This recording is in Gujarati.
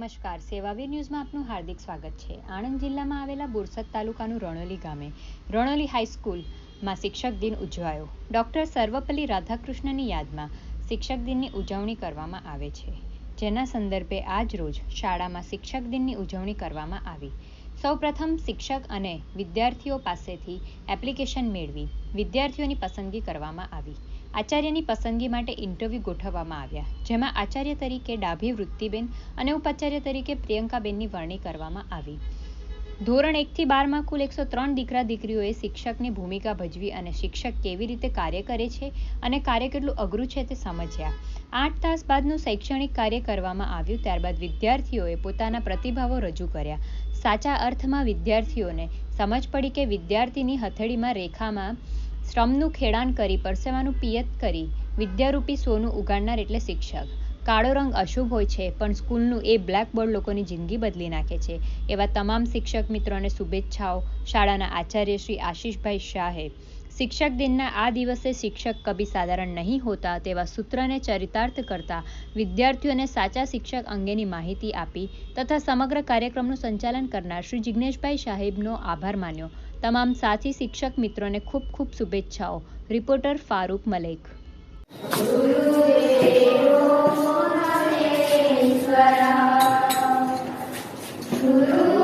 નમસ્કાર, સેવાવીર ન્યૂઝમાં આપનું હાર્દિક સ્વાગત છે। આણંદ જિલ્લામાં આવેલા બોરસદ તાલુકાનું રણોલી ગામે રણોલી હાઈસ્કૂલમાં શિક્ષક દિન ઉજવાયો। ડોક્ટર સર્વપલ્લી રાધાકૃષ્ણની યાદમાં શિક્ષક દિનની ઉજવણી કરવામાં આવે છે, જેના સંદર્ભે આજ રોજ શાળામાં શિક્ષક દિનની ઉજવણી કરવામાં આવી। સૌપ્રથમ શિક્ષક અને વિદ્યાર્થીઓ પાસેથી એપ્લિકેશન મેળવી વિદ્યાર્થીઓની પસંદગી કરવામાં આવી। આચાર્યની પસંદગી માટે ઇન્ટરવ્યૂ ગોઠવવામાં આવ્યા, જેમાં આચાર્ય તરીકે ડાભી વૃત્તિબેન અને ઉપાચાર્ય તરીકે પ્રિયંકાબેનની વરણી કરવામાં આવી। ધોરણ 1 થી 12માં કુલ 103 દીકરા દીકરીઓએ શિક્ષકની ભૂમિકા ભજવી અને શિક્ષક કેવી રીતે કાર્ય કરે છે અને કાર્ય કેટલું અઘરું છે તે સમજ્યા। 8 તાસ બાદનું શૈક્ષણિક કાર્ય કરવામાં આવ્યું। ત્યારબાદ વિદ્યાર્થીઓએ પોતાના પ્રતિભાવો રજૂ કર્યા। સાચા અર્થમાં વિદ્યાર્થીઓને સમજ પડી કે વિદ્યાર્થીની હથેળીમાં રેખામાં શ્રમનું ખેડાણ કરી પરસેવાનું પિયત કરી વિદ્યારૂપી સોનું ઉગાડનાર એટલે શિક્ષક। કાળો રંગ અશુભ હોય છે, પણ સ્કૂલનું એ બ્લેકબોર્ડ લોકોની જિંદગી બદલી નાખે છે। એવા તમામ શિક્ષક મિત્રોને શુભેચ્છાઓ। શાળાના આચાર્ય શ્રી આશીષભાઈ શાહે શિક્ષક દિનના આ દિવસે શિક્ષક કભી સાધારણ નહીં હોતા તેવા સૂત્રને ચરિતાર્થ કરતા વિદ્યાર્થીઓને સાચા શિક્ષક અંગેની માહિતી આપી તથા સમગ્ર કાર્યક્રમનું સંચાલન કરનાર શ્રી જિગ્નેશભાઈ સાહેબનો આભાર માન્યો। તમામ સાથી શિક્ષક મિત્રોને ખૂબ ખૂબ શુભેચ્છાઓ। રિપોર્ટર ફારૂક મલેક। ગુરુ